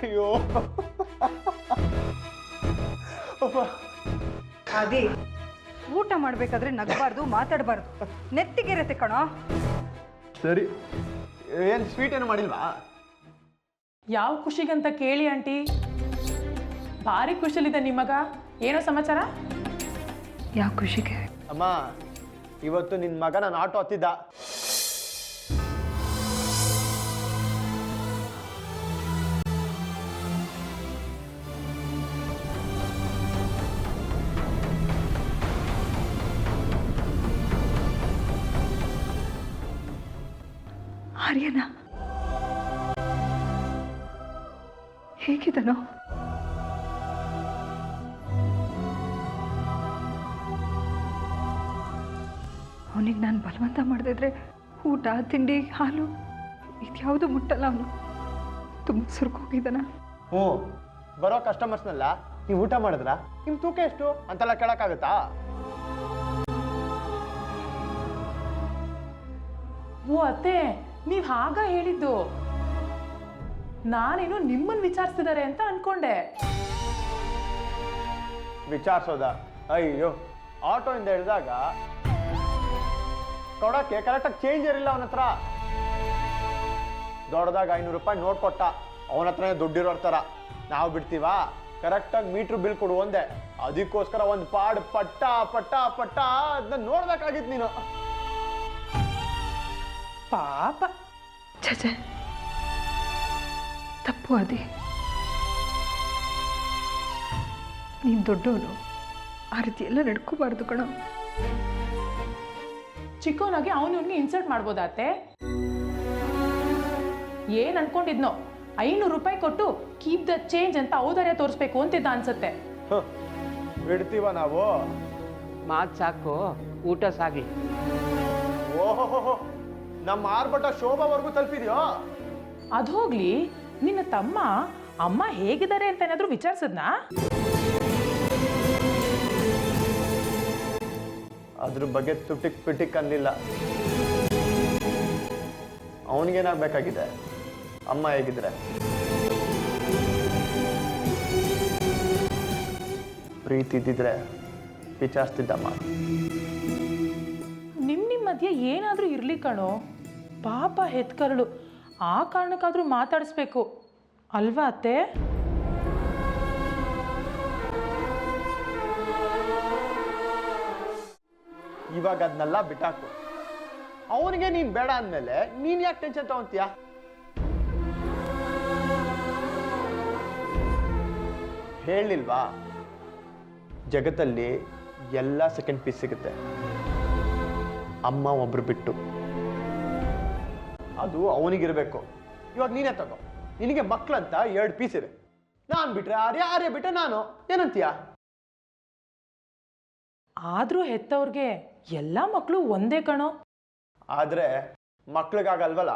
ಅಯ್ಯೋ ಅದೇ ಊಟ ಮಾಡ್ಬೇಕಾದ್ರೆ ನಗಬಾರ್ದು, ಮಾತಾಡಬಾರ್ದು, ನೆತ್ತಿಗಿರತ್ತೆ ಕಣೋ. ಸರಿ, ಏನು ಸ್ವೀಟ್ ಏನು ಮಾಡಿಲ್ವಾ? ಯಾವ ಖುಷಿಗಂತ ಕೇಳಿ ಆಂಟಿ, ಭಾರಿ ಖುಷಿಲಿದೆ ನಿಮಗ. ಏನೋ ಸಮಾಚಾರ? ಯಾವ ಖುಷಿಗೆ? ಅಮ್ಮ, ಇವತ್ತು ನಿನ್ನ ಮಗ ನಾನು ಆಟೋ ಹತ್ತಿದ್ದ. ಆರ್ಯನ ಹೇಗಿದನೋ? ಅವನಿಗೆ ನಾನು ಬಲವಂತ ಮಾಡದಿದ್ರೆ ಊಟ, ತಿಂಡಿ, ಹಾಲು ಇದ್ಯಾವುದು ಮುಟ್ಟಲ್ಲ. ಅವನು ತುಂಬ ಸುರ್ಕೋಗಿದ್ದಾನ. ಹ್ಞೂ, ಬರೋ ಕಸ್ಟಮರ್ಸ್ನೆಲ್ಲ ನೀವು ಊಟ ಮಾಡಿದ್ರ ನಿಮ್ಮ ತೂಕ ಎಷ್ಟು ಅಂತೆಲ್ಲ ಕೇಳಕ್ಕಾಗತ್ತಾ? ಓ ಅತ್ತೆ, ನೀವು ಹಾಗ ಹೇಳಿದ್ದು. ನಾನೇನು ನಿಮ್ಮನ್ನು ವಿಚಾರಿಸ್ತಿದ್ದಾರೆ ಅಂತ ಅನ್ಕೊಂಡೆ. ವಿಚಾರಿಸೋದ? ಅಯ್ಯೋ, ಆಟೋಯಿಂದ ಇಳಿದಾಗ ಕೊಡಕ್ಕೆ ಕರೆಕ್ಟಾಗಿ ಚೇಂಜ್ ಇರಲಿಲ್ಲ ಅವನ ಹತ್ರ. ದೊಡ್ಡದಾಗ 500 ರೂಪಾಯಿ ನೋಟ್ ಕೊಟ್ಟ. ಅವನ ಹತ್ರನೇ ದುಡ್ಡಿರೋ ಥರ. ನಾವು ಬಿಡ್ತೀವಾ? ಕರೆಕ್ಟಾಗಿ ಮೀಟ್ರ್ ಬಿಲ್ ಕೊಡು ಒಂದೇ. ಅದಕ್ಕೋಸ್ಕರ ಒಂದು ಪಾಡ್ ಪಟ್ಟ ಪಟ್ಟ ಪಟ್ಟ ಅದನ್ನ ನೋಡ್ಬೇಕಾಗಿತ್ತು ನೀನು. ಪಾಪ. ಛೆ, ತಪ್ಪು ಅದೇ. ನೀನು ದೊಡ್ಡವನು, ಆ ರೀತಿ ಎಲ್ಲ ನಡ್ಕೋಬಾರ್ದು ಕಣೋ. ಚಿಕ್ಕವನಾಗಿ ಅವನಿಗೆ ಇನ್ಸಲ್ಟ್ ಮಾಡ್ಬೋದಾತೆ? ಏನ್ ಅನ್ಕೊಂಡಿದ್ನೋ, 500 ರೂಪಾಯಿ ಕೊಟ್ಟು ಕೀಪ್ ದ ಚೇಂಜ್ ಅಂತ ಔದಾರ್ಯ ತೋರಿಸ್ಬೇಕು ಅಂತಿದ್ದ ಅನ್ಸತ್ತೆ. ಬಿಡ್ತೀವ ನಾವು? ಮಾತು ಸಾಕು, ಊಟ ಸಾಗಿ. ಓಹೋ, ನಮ್ಮ ಆರ್ಭಟ ಶೋಭಾವರೆಗೂ ತಲುಪಿದ್ಯೋ? ಅದು ಹೋಗ್ಲಿ, ನಿನ್ನ ತಮ್ಮ ಅಮ್ಮ ಹೇಗಿದ್ದಾರೆ ಅಂತ ಏನಾದ್ರು ವಿಚಾರಿಸಿದ್ನಾ? ಅದ್ರ ಬಗ್ಗೆ ತುಟಿಕ್ ಪಿಟಿಕ್ ಅನ್ನಲಿಲ್ಲ. ಅವನಿಗೇನಾಗಬೇಕಾಗಿದೆ? ಅಮ್ಮ ಹೇಗಿದ್ರೆ ಪ್ರೀತಿ ಇದ್ದಿದ್ರೆ ವಿಚಾರಿಸ್ತಿದ್ದಮ್ಮ. ನಿಮ್ಮ ಮಧ್ಯೆ ಏನಾದರೂ ಇರ್ಲಿ ಕಣೋ. ಪಾಪ ಹೆತ್ಕರಳು, ಆ ಕಾರಣಕ್ಕಾದ್ರೂ ಮಾತಾಡಿಸ್ಬೇಕು ಅಲ್ವಾ ಅತ್ತೆ? ಇವಾಗ ಅದನ್ನೆಲ್ಲ ಬಿಟ್ಟಾಕು. ಅವನಿಗೆ ನೀನ್ ಬೇಡ ಅಂದಮೇಲೆ ನೀನ್ ಯಾಕೆ ಟೆನ್ಷನ್ ತಗೊಂತೀಯ? ಹೇಳಿಲ್ವಾ, ಜಗತ್ತಲ್ಲಿ ಎಲ್ಲ ಸೆಕೆಂಡ್ ಪೀಸ್ ಸಿಗುತ್ತೆ, ಅಮ್ಮ ಒಬ್ರು ಬಿಟ್ಟು. ಅದು ಅವನಿಗಿರ್ಬೇಕು. ಇವಾಗ ನೀನೇ ತಗೋ, ನಿನಗೆ ಮಕ್ಳಂತ 2 ಪೀಸ್ ಇವೆ. ನಾನು ಬಿಟ್ರೆ ಆರ್ಯ, ಆರ್ಯ ಬಿಟ್ರೆ ನಾನು. ಏನಂತೀಯ? ಆದ್ರೂ ಹೆತ್ತವ್ರಿಗೆ ಎಲ್ಲ ಮಕ್ಕಳು ಒಂದೇ ಕಣೋ. ಆದ್ರೆ ಮಕ್ಳಿಗಾಗಲ್ವಲ್ಲ.